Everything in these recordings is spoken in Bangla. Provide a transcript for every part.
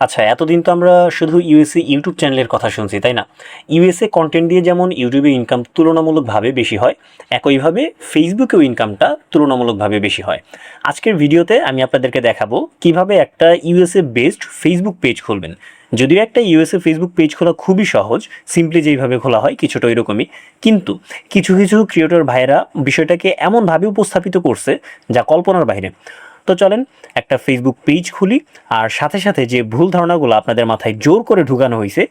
আচ্ছা, এতদিন তো আমরা শুধু ইউএসএ ইউটিউব চ্যানেলের কথা শুনছি, তাই না? ইউএসএ কন্টেন্ট দিয়ে যেমন ইউটিউবে ইনকাম তুলনামূলকভাবে বেশি হয়, একইভাবে ফেসবুকেও ইনকামটা তুলনামূলকভাবে বেশি হয়। আজকের ভিডিওতে আমি আপনাদেরকে দেখাবো কিভাবে একটা ইউএসএ বেসড ফেসবুক পেজ খুলবেন। যদিও একটা ইউএসএ ফেসবুক পেজ খোলা খুবই সহজ, সিম্পলি যেইভাবে খোলা হয় কিছুটা ওইরকমই, কিন্তু কিছু কিছু ক্রিয়েটর ভাইয়েরা বিষয়টাকে এমনভাবে উপস্থাপিত করছে যা কল্পনার বাইরে। তো চলেন একটা ফেসবুক পেজ খুলি, আর সাথে সাথে যে ভুল ধারণাগুলো আপনাদের মাথায় জোর করে ঢুকানো হয়েছে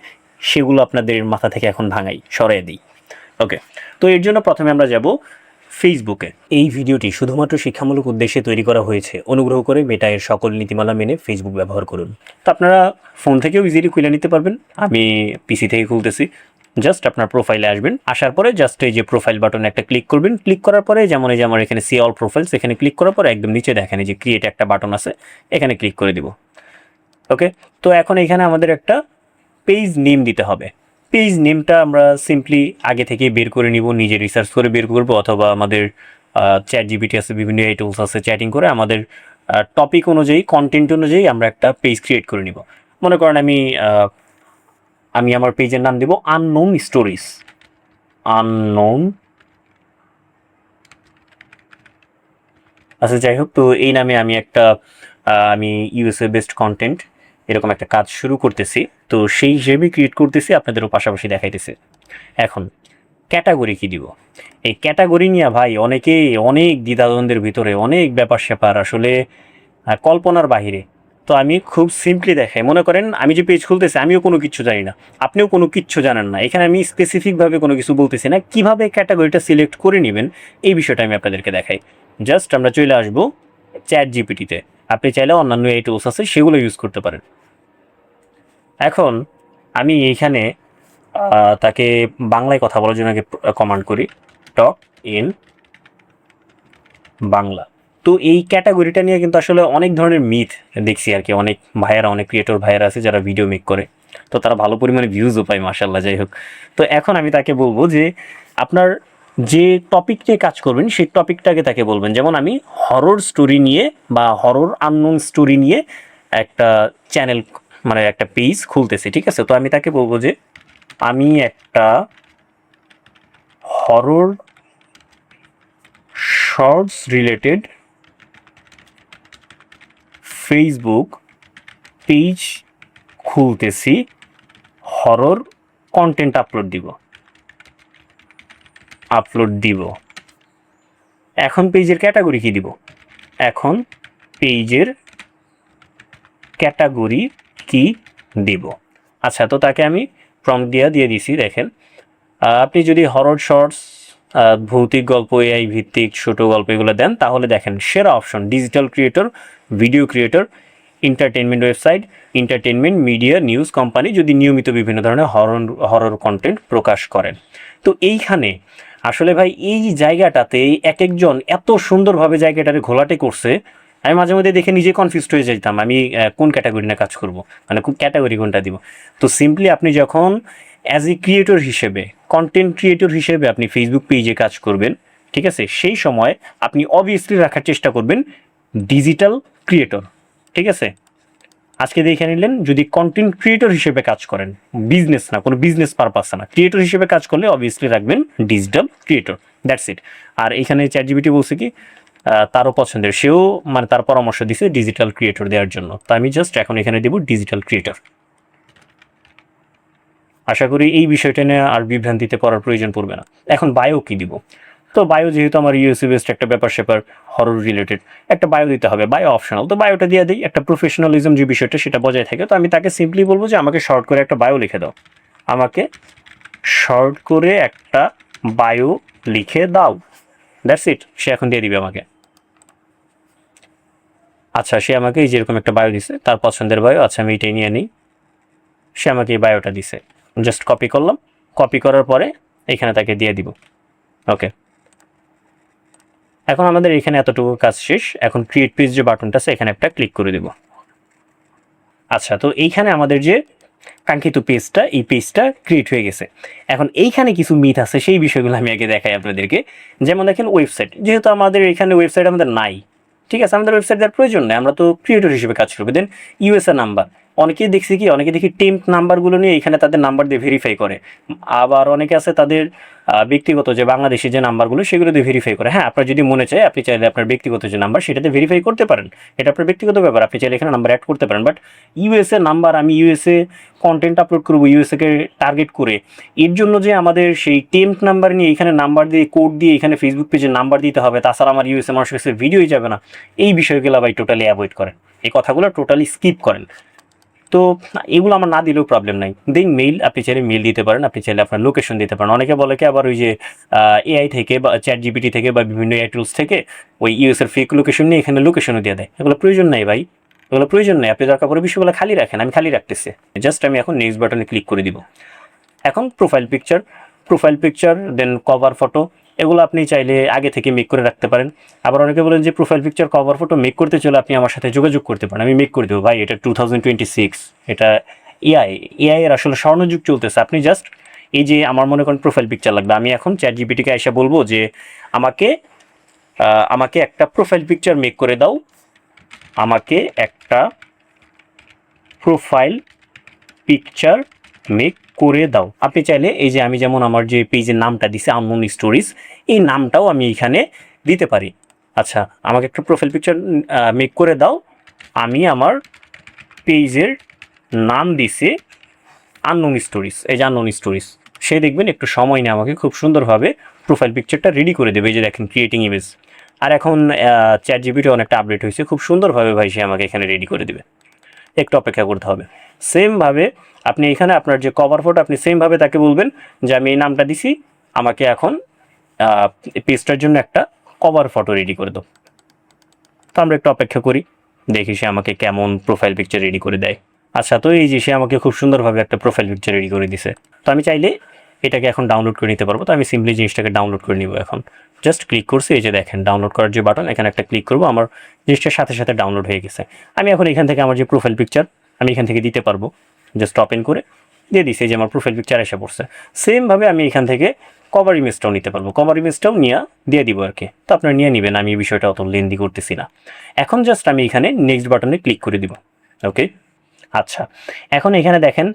সেগুলো আপনাদের মাথা থেকে এখন ভাঙাই, সরিয়ে দিই। ওকে, তো এর জন্য প্রথমে আমরা যাব ফেসবুকে। এই ভিডিওটি শুধুমাত্র শিক্ষামূলক উদ্দেশ্যে তৈরি করা হয়েছে। অনুগ্রহ করে মেটা এর সকল নীতিমালা মেনে ফেসবুক ব্যবহার করুন। তো আপনারা ফোন থেকেও ইজিলি খুলে নিতে পারবেন, আমি পিসি থেকে খুলতেছি। জাস্ট আপনার প্রোফাইলে আসবেন, আসার পরে জাস্ট এই যে প্রোফাইল বাটনে একটা ক্লিক করবেন। ক্লিক করার পরে যেমন এই যে আমার এখানে সি অল প্রোফাইলস, এখানে ক্লিক করার পরে একদম নিচে দেখেন এই যে ক্রিয়েট একটা বাটন আছে, এখানে ক্লিক করে দিব। ওকে, তো এখন এখানে আমাদের একটা পেজ নেম দিতে হবে। পেজ নেমটা আমরা সিম্পলি আগে থেকেই বের করে নিব, নিজে রিসার্চ করে বের করব, অথবা আমাদের চ্যাট জিপিটি আছে, বিভিন্ন এই টুলস আছে, চ্যাটিং করে আমাদের টপিক অনুযায়ী, কন্টেন্ট অনুযায়ী আমরা একটা পেজ ক্রিয়েট করে নিব। মনে করেন আমি আমার পেজের নাম দেব আননোন স্টোরিজ। আননোন, আচ্ছা যাই হোক, তো এই নামে আমি একটা আমি ইউএসএ বেসড কন্টেন্ট এরকম একটা কাজ শুরু করতেছি, তো সেই হিসেবে ক্রিয়েট করতেছি, আপনাদেরও পাশাপাশি দেখাইতেছে। এখন ক্যাটাগরি কি দিব? এই ক্যাটাগরি নিয়ে ভাই অনেকেই অনেক দ্বিধাদ্বন্দ্বের ভিতরে, অনেক ব্যাপার স্যাপার, আসলে কল্পনার বাহিরে। তো আমি খুব সিম্পলি দেখাই। মনে করেন আমি যে পেজ খুলতেছি, আমিও কোনো কিচ্ছু জানি না, আপনিও কোনো কিচ্ছু জানেন না, এখানে আমি স্পেসিফিকভাবে কোনো কিছু বলতেছি না। কিভাবে ক্যাটাগরিটা সিলেক্ট করে নেবেন এই বিষয়টা আমি আপনাদেরকে দেখাই। জাস্ট আমরা চলে আসবো চ্যাট জিপিটিতে। আপনি চাইলে অন্যান্য এই টুলস আছে সেগুলো ইউজ করতে পারেন। এখন আমি এইখানে তাকে বাংলায় কথা বলার জন্য আগে কমান্ড করি, টক ইন বাংলা। তো এই ক্যাটাগরিটা নিয়ে কিন্তু আসলে অনেক ধরনের মিথ দেখছি আর কি। অনেক ভাইয়ারা, অনেক ক্রিয়েটর ভাইয়ারা আছে যারা ভিডিও মেক করে, তো তারা ভালো পরিমাণে ভিউজও পায়, মাশাল্লাহ। যাই হোক, তো এখন আমি তাকে বলবো যে আপনার যে টপিক নিয়ে কাজ করবেন সেই টপিকটাকে তাকে বলবেন। যেমন আমি হরর স্টোরি নিয়ে বা হরর আননোন স্টোরি নিয়ে একটা চ্যানেল, মানে একটা পেজ খুলতেছি, ঠিক আছে? তো আমি তাকে বলবো যে আমি একটা horror shorts related Facebook page খুলতেছি, হরর কন্টেন্ট আপলোড দিব। এখন পেজের ক্যাটাগরি কি দিব? এখন পেজের ক্যাটাগরি কি দিব? আচ্ছা, তো তাকে আমি প্রম্পট দিয়ে দিছি। দেখেন, আপনি যদি হরর শর্টস, ভৌতিক গল্প, এআই ভিত্তিক ছোট গল্প এগুলো দেন, তাহলে দেখেন সেরা option digital creator, video creator, entertainment website, entertainment media, news company যদি নিয়মিত বিভিন্ন ধরনের হরর কন্টেন্ট প্রকাশ করেন। তো এইখানে আসলে ভাই এই জায়গাটাতে এক একজন এত সুন্দরভাবে জায়গাটারে ঘোলাটে করছে, আমি মাঝে মধ্যে দেখে নিজে কনফিউজড হয়ে যেতাম আমি কোন ক্যাটাগরি নিয়ে কাজ করব, মানে কোন ক্যাটাগরি কোনটা দিব। তো সিম্পলি আপনি যখন অ্যাজ এ ক্রিয়েটর হিসেবে, কন্টেন্ট ক্রিয়েটর হিসেবে আপনি ফেসবুক পেজে কাজ করবেন, ঠিক আছে, সেই সময় আপনি অবভিয়াসলি রাখার চেষ্টা করবেন ডিজিটাল ক্রিয়েটর, ঠিক আছে? আজকে দেখে নিলেন, যদি কন্টেন্ট ক্রিয়েটর হিসেবে কাজ করেন, বিজনেস না, কোনো বিজনেস পারপাস না, ক্রিয়েটর হিসেবে কাজ করলে অবভিয়াসলি রাখবেন ডিজিটাল ক্রিয়েটর, দ্যাটস ইট। আর এখানে চ্যাট জিপিটি বলছে কি তারও পছন্দের, সেও মানে তার পরামর্শ দিছে ডিজিটাল ক্রিয়েটর দেওয়ার জন্য। তো আমি জাস্ট এখন এখানে দেব ডিজিটাল ক্রিয়েটর। আশা করি এই বিষয়টা নিয়ে আর বিভ্রান্তিতে পড়ার প্রয়োজন পড়বে না। এখন বায়ো কি দিব? তো বায়ো যেহেতু আমার ইউএসএ বেসড একটা ব্যাপার স্যাপার, হরর রিলেটেড, একটা বায়ো দিতে হবে। বায়ো অপশনাল, তো বায়োটা দিয়ে দিই, একটা প্রফেশনালিজম যে বিষয়টা সেটা বজায় থাকে। তো আমি তাকে সিম্পলি বলবো যে আমাকে শর্ট করে একটা বায়ো লিখে দাও, আমাকে শর্ট করে একটা বায়ো লিখে দাও, দ্যাটস ইট। সে এখন দিয়ে দিবে আমাকে। আচ্ছা, সে আমাকে এই যেরকম একটা বায়ো দিছে, তার পছন্দের বায়ো। আচ্ছা, আমি এটাই নিয়ে নিই। সে আমাকে এই বায়োটা দিছে, জাস্ট কপি করলাম। কপি করার পরে এখানে তাকে দিয়ে দিব। ওকে, এখন আমাদের এখানে এতটুকু কাজ শেষ। এখন ক্রিয়েট পেজ যে বাটনটা আছে এখানে একটা ক্লিক করে দেব। আচ্ছা, তো এইখানে আমাদের যে কাঙ্ক্ষিত পেজটা, এই পেজটা ক্রিয়েট হয়ে গেছে। এখন এইখানে কিছু মিথ আছে, সেই বিষয়গুলো আমি আগে দেখাই আপনাদেরকে। যেমন দেখেন ওয়েবসাইট, যেহেতু আমাদের এখানে ওয়েবসাইট আমাদের নাই, ঠিক আছে, আমাদের ওয়েবসাইট দেওয়ার প্রয়োজন নেই, আমরা তো ক্রিয়েটর হিসেবে কাজ করবো। দেন ইউএসএ নাম্বার, অনেকেই দেখছি কি, অনেকে দেখি টেম্প নাম্বারগুলো নিয়ে এখানে তাদের নাম্বার দিয়ে ভেরিফাই করে। আবার অনেকে আছে তাদের ব্যক্তিগত যে বাংলাদেশি যে নাম্বারগুলো সেগুলো দিয়ে ভেরিফাই করে। হ্যাঁ, আপনার যদি মনে চায় আপনি চাইলে আপনার ব্যক্তিগত যে নাম্বার সেটাতে ভেরিফাই করতে পারেন, এটা আপনার ব্যক্তিগত ব্যাপার, আপনি চাইলে এখানে নাম্বার অ্যাড করতে পারেন। বাট ইউএসএ নাম্বার, আমি ইউএসএ কন্টেন্ট আপলোড করবো ইউএসএকে টার্গেট করে, এর জন্য যে আমাদের সেই টেম্প নাম্বার নিয়ে এখানে নাম্বার দিয়ে কোড দিয়ে এখানে ফেসবুক পেজে নাম্বার দিতে হবে, তাছাড়া আমার ইউএসএ মানুষের কাছে ভিডিওই যাবে না, এই বিষয়গুলো ভাই টোটালি অ্যাভয়েড করেন, এই কথাগুলো টোটালি স্কিপ করেন। তো এগুলো আমার না দিলেও প্রবলেম নাই। দেন মেইল, আপনি চাইলে মেইল দিতে পারেন, আপনি চাইলে আপনার লোকেশন দিতে পারেন। অনেকে বলে কি আবার ওই যে এআই থেকে বা চ্যাট জিপিটি থেকে বা বিভিন্ন এআই টুলস থেকে ওই ইউএসের ফেক লোকেশন নিয়ে এখানে লোকেশনও দিয়ে দেয়, এগুলো প্রয়োজন নাই ভাই, এগুলো প্রয়োজন নেই। আপনি দরকার পড়ে বিষয়গুলো খালি রাখেন, আমি খালি রাখতেছি। জাস্ট আমি এখন নেক্সট বাটনে ক্লিক করে দিব। এখন প্রোফাইল পিকচার দেন কভার ফটো, এগুলো আপনি চাইলে আগে থেকে মেক করে রাখতে পারেন। আবার অনেকে বলেন যে profile picture cover photo make করতে চলে আপনি আমার সাথে যোগাযোগ করতে পারেন, আমি মেক করে দেবো। ভাই এটা 2026, এটা এআই এর আসলে স্বর্ণযুগ চলতেছে। আপনি জাস্ট এই যে আমার মনে করেন প্রোফাইল পিকচার লাগবে, আমি এখন চ্যাট জিপিটিকে এসে বলবো যে আমাকে একটা প্রোফাইল পিকচার মেক করে দাও, আমাকে একটা প্রোফাইল পিকচার মেক করে দাও। আপনি চাইলে এই যে আমি যেমন আমার যে পেজের নামটা দিছি আননোন স্টোরিজ, এই নামটাও আমি এখানে দিতে পারি। আচ্ছা, আমাকে একটা প্রোফাইল পিকচার মেক করে দাও, আমি আমার পেজের নাম দিছি আননোন স্টোরিজ, এই যে আননোন স্টোরিজ, সে দেখবেন একটু সময় নিয়ে আমাকে খুব সুন্দরভাবে প্রোফাইল পিকচারটা রেডি করে দেবে। এই যে দেখেন ক্রিয়েটিং ইমেজ। আর এখন চ্যাট জিপিটি অনেকটা আপডেট হয়েছে, খুব সুন্দরভাবে ভাই সে আমাকে এখানে রেডি করে দেবে, একটু অপেক্ষা করতে হবে। সেমভাবে আপনি এখানে আপনার যে কভার ফটো, আপনি সেমভাবে তাকে বলবেন যে আমি এই নামটা দিছি, আমাকে এখন পেজটার জন্য একটা কভার ফটো রেডি করে দাও। তো আমরা একটু অপেক্ষা করি, দেখি সে আমাকে কেমন প্রোফাইল পিকচার রেডি করে দেয়। আচ্ছা, তো এই যে সে আমাকে খুব সুন্দরভাবে একটা প্রোফাইল পিকচার রেডি করে দিছে। তো আমি চাইলে এটাকে এখন ডাউনলোড করে নিতে পারবো। তো আমি সিম্পলি জিনিসটাকে ডাউনলোড করে নিব। এখন জাস্ট ক্লিক করছি, এই যে দেখেন ডাউনলোড করার যে বাটন, এখানে একটা ক্লিক করবো, আমার জিনিসটার সাথে সাথে ডাউনলোড হয়ে গেছে। আমি এখন এখান থেকে আমার যে প্রোফাইল পিকচার আমি এখান থেকে দিতে পারবো, জাস্ট ওপেন করে দিয়ে দিছি, যে আমার প্রোফাইল পিকচার এসে পড়ছে। সেমভাবে আমি এখান থেকে কভার ইমেজটাও নিতে পারবো, কভার ইমেজটাও নিয়ে দিয়ে দিব আর কি। তো আপনারা নিয়ে নেবেন, আমি এই বিষয়টা অত লেন্দি করতেছি না। এখন জাস্ট আমি এখানে নেক্সট বাটনে ক্লিক করে দিব। ওকে, আচ্ছা, এখন এখানে দেখেন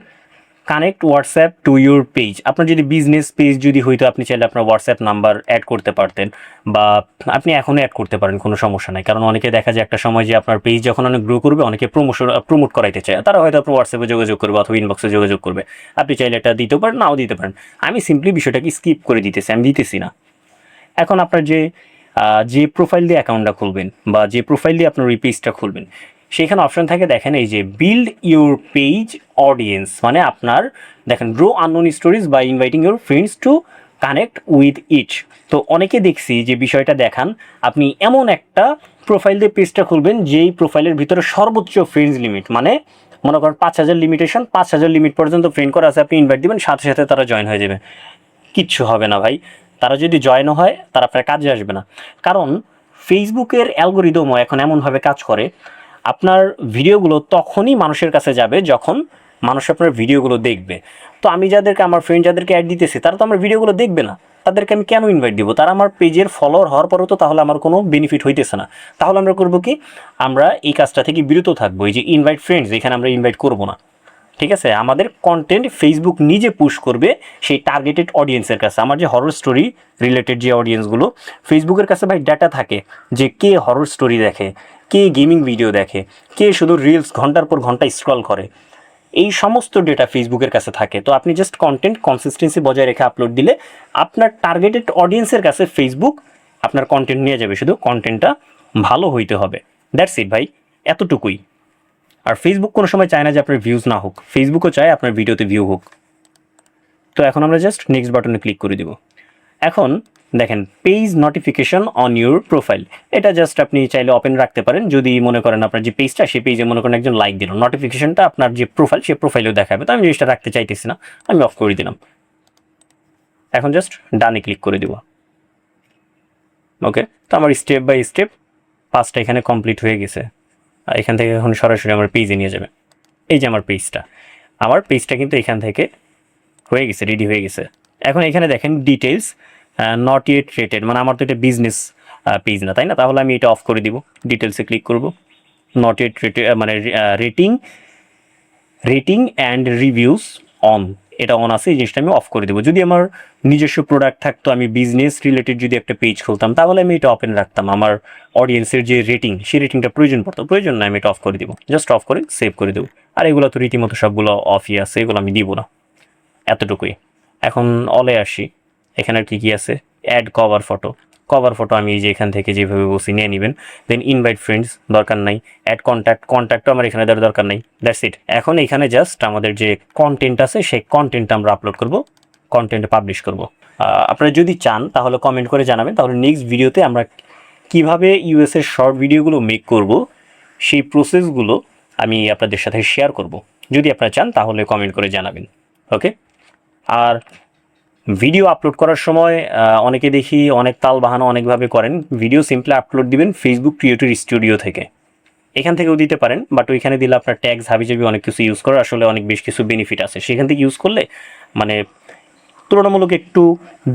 connect WhatsApp to your page. আপনার যদি বিজনেস পেজ যদি হইতো, আপনি চাইলে আপনার হোয়াটসঅ্যাপ নাম্বার অ্যাড করতে পারতেন, বা আপনি এখনও অ্যাড করতে পারেন, কোনো সমস্যা নাই। কারণ অনেকে দেখা যায় একটা সময় যে আপনার পেজ যখন অনেক গ্রো করবে, অনেকে প্রমোট করাইতে চায়, তারা হয়তো আপনার হোয়াটসঅ্যাপে যোগাযোগ করবে অথবা ইনবক্সে যোগাযোগ করবে। আপনি চাইলে এটা দিতেও পারেন, নাও দিতে পারেন। আমি সিম্পলি বিষয়টাকে স্কিপ করে দিতেছি, আমি দিতেছি না। এখন আপনার যে প্রোফাইল দিয়ে অ্যাকাউন্টটা খুলবেন বা যে প্রোফাইল দিয়ে আপনার ওই পেজটা খুলবেন, সেখানে অপশন থাকে দেখেন এই যে বিল্ড ইউর পেজ অডিয়েন্স, মানে আপনার দেখেন grow unknown stories by inviting your friends to connect with each. তো অনেকে দেখছি যে বিষয়টা দেখান, আপনি এমন একটা প্রোফাইল দিয়ে পেজটা খুলবেন যেই প্রোফাইলের ভিতরে সর্বোচ্চ ফ্রেন্ডস লিমিট, মানে মনে করেন 5000 লিমিটেশন, 5000 লিমিট পর্যন্ত ফ্রেন্ড করা আছে, আপনি ইনভাইট দিবেন, সাথে সাথে তারা জয়েন হয়ে যাবে। কিচ্ছু হবে না ভাই, তারা যদি জয়েনও হয় তারা আপনার কাজে আসবে না। কারণ ফেসবুকের অ্যালগোরিদমও এখন এমনভাবে কাজ করে, আপনার ভিডিওগুলো তখনই মানুষের কাছে যাবে যখন মানুষ আপনার ভিডিওগুলো দেখবে। তো আমি যাদেরকে আমার ফ্রেন্ড যাদেরকে অ্যাড দিতেছি, তারা তো আমার ভিডিওগুলো দেখবে না, তাদেরকে আমি কেন ইনভাইট দিব? তারা আমার পেজের ফলোয়ার হওয়ার পরেও তো তাহলে আমার কোনো বেনিফিট হইতেছে না। তাহলে আমরা করবো কি, আমরা এই কাজটা থেকে বিরত থাকবো, এই যে ইনভাইট ফ্রেন্ডস, এখানে আমরা ইনভাইট করবো না। ঠিক আছে, আমাদের কন্টেন্ট ফেসবুক নিজে পুশ করবে সেই টার্গেটেড অডিয়েন্সের কাছে। আমার যে হরর স্টোরি রিলেটেড যে অডিয়েন্সগুলো, ফেসবুকের কাছে ভাই ডাটা থাকে যে কে হরর স্টোরি দেখে, কে গেমিং ভিডিও দেখে, কে শুধু রিলস ঘন্টার পর ঘন্টা স্ক্রল করে, এই সমস্ত ডেটা ফেসবুকের কাছে থাকে। তো আপনি জাস্ট কন্টেন্ট কনসিস্টেন্সি বজায় রেখে আপলোড দিলে আপনার টার্গেটেড অডিয়েন্সের কাছে ফেসবুক আপনার কন্টেন্ট নিয়ে যাবে, শুধু কন্টেন্টটা ভালো হইতে হবে। দ্যাটস ইট ভাই, এতটুকুই। আর ফেসবুক কোনো সময় চায় না যে আপনার ভিউজ না হোক, ফেসবুকও চায় আপনার ভিডিওতে ভিউ হোক। তো এখন আমরা জাস্ট নেক্সট বাটনে ক্লিক করে দিব। এখন দেখেন page notification on your profile, এটা জাস্ট আপনি চাইলে ওপেন রাখতে পারেন। যদি মনে করেন আপনার যে পেজটা, সেই পেজে মনে করেন একজন লাইক দিল, নোটিফিকেশনটা আপনার যে প্রোফাইল সেই প্রোফাইলেও দেখাবে। তো আমি জিনিসটা রাখতে চাইতেছি না, আমি অফ করে দিলাম। এখন জাস্ট ডানে ক্লিক করে দিব। ওকে, তো আমার স্টেপ বাই স্টেপ পাঁচটা এখানে কমপ্লিট হয়ে গেছে। এখান থেকে এখন সরাসরি আমার পেজে নিয়ে যাবে। এই যে আমার পেজটা কিন্তু এখান থেকে হয়ে গেছে, রেডি হয়ে গেছে। এখন এখানে দেখেন ডিটেলস নট ইয়েট রেটেড, মানে আমার তো এটা বিজনেস পেজ না, তাই না? তাহলে আমি এটা অফ করে দিব, ডিটেলসে ক্লিক করব। নট ইয়েট রেটেড মানে rating rating and reviews on, এটা অন আছে, এই জিনিসটা আমি অফ করে দেবো। যদি আমার নিজস্ব প্রোডাক্ট থাকতো, আমি বিজনেস রিলেটেড যদি একটা পেজ খুলতাম, তাহলে আমি এটা ওপেন রাখতাম। আমার অডিয়েন্সের যে রেটিং, সেই রেটিংটা প্রয়োজন পড়তো, প্রয়োজন না আমি এটা অফ করে দিব, জাস্ট অফ করে সেভ করে দেবো। আর এগুলো তো রীতিমতো সবগুলো অফই আছে, এগুলো আমি দিব না, এতটুকুই। এখন অলে আসি, এখানে আর কি আছে, add cover photo. Cover photo আমি এই যে এখান থেকে যেভাবে বসি নিয়ে নেবেন। দেন ইনভাইট ফ্রেন্ডস দরকার নাই, অ্যাড কন্ট্যাক্টও আমার এখানে দেওয়ার দরকার নাই, দ্যাটস ইট। এখন এখানে জাস্ট আমাদের যে কন্টেন্ট আছে সেই কন্টেন্টটা আমরা আপলোড করব, কন্টেন্ট পাবলিশ করব। আপনারা যদি চান তাহলে কমেন্ট করে জানাবেন, তাহলে নেক্সট ভিডিওতে আমরা কিভাবে ইউএসের শর্ট ভিডিওগুলো মেক করব সেই প্রসেসগুলো আমি আপনাদের সাথে শেয়ার করব। যদি আপনারা চান তাহলে কমেন্ট করে জানাবেন, ওকে। আর ভিডিও আপলোড করার সময় অনেকে দেখি অনেক তাল বাহানা অনেকভাবে করেন। ভিডিও সিম্পলি আপলোড দিবেন ফেসবুক ক্রিয়েটর স্টুডিও থেকে, এখান থেকেও দিতে পারেন, বাট ওইখানে দিলে আপনার ট্যাগস হাবিজাবি অনেক কিছু ইউজ করার আসলে অনেক বেশ কিছু বেনিফিট আছে, সেখান থেকে ইউজ করলে মানে তুলনামূলক একটু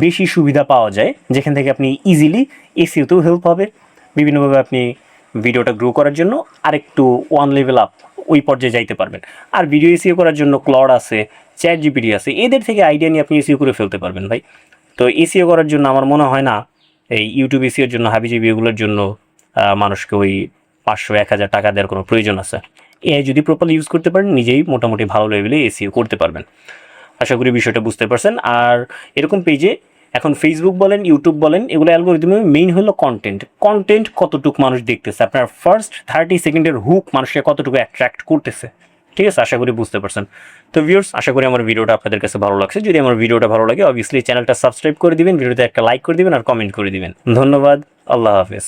বেশি সুবিধা পাওয়া যায়, যেখান থেকে আপনি ইজিলি এসইওতেও হেল্প হবে, বিভিন্নভাবে আপনি ভিডিওটা গ্রো করার জন্য আরেকটু ওয়ান লেভেল আপ ওই পর্যায়ে যাইতে পারবেন। আর ভিডিও এসইও করার জন্য ক্লড আছে, চ্যাট জিপিটি আছে, এদের থেকে আইডিয়া নিয়ে আপনি এসইও করে ফেলতে পারবেন ভাই। তো এসইও করার জন্য আমার মনে হয় না এই ইউটিউব এসইওর জন্য হাবিজাবি এগুলোর জন্য মানুষকে ওই 500-1000 টাকা দেওয়ার কোনো প্রয়োজন আছে। এআই যদি প্রপারলি ইউজ করতে পারেন, নিজেই মোটামুটি ভালো লেভেলে এসইও করতে পারবেন। আশা করি বিষয়টা বুঝতে পারছেন। আর এরকম পেজে এখন ফেসবুক বলেন, ইউটিউব বলেন, এগুলো অ্যালগোরিদমে মেইন হলো কন্টেন্ট কতটুকু মানুষ দেখতেছে, আপনার ফার্স্ট 30 সেকেন্ডের হুক মানুষকে কতটুকু অ্যাট্রাক্ট করতেছে, ঠিক আছে? আশা করি বুঝতে পারছেন। তো ভিউয়ার্স, আশা করি আমার ভিডিওটা আপনাদের কাছে ভালো লাগছে। যদি আমার ভিডিওটা ভালো লাগে অবভিয়াসলি চ্যানেলটা সাবস্ক্রাইব করে দিবেন, ভিডিওতে একটা লাইক করে দিবেন আর কমেন্ট করে দিবেন। ধন্যবাদ, আল্লাহ হাফেজ।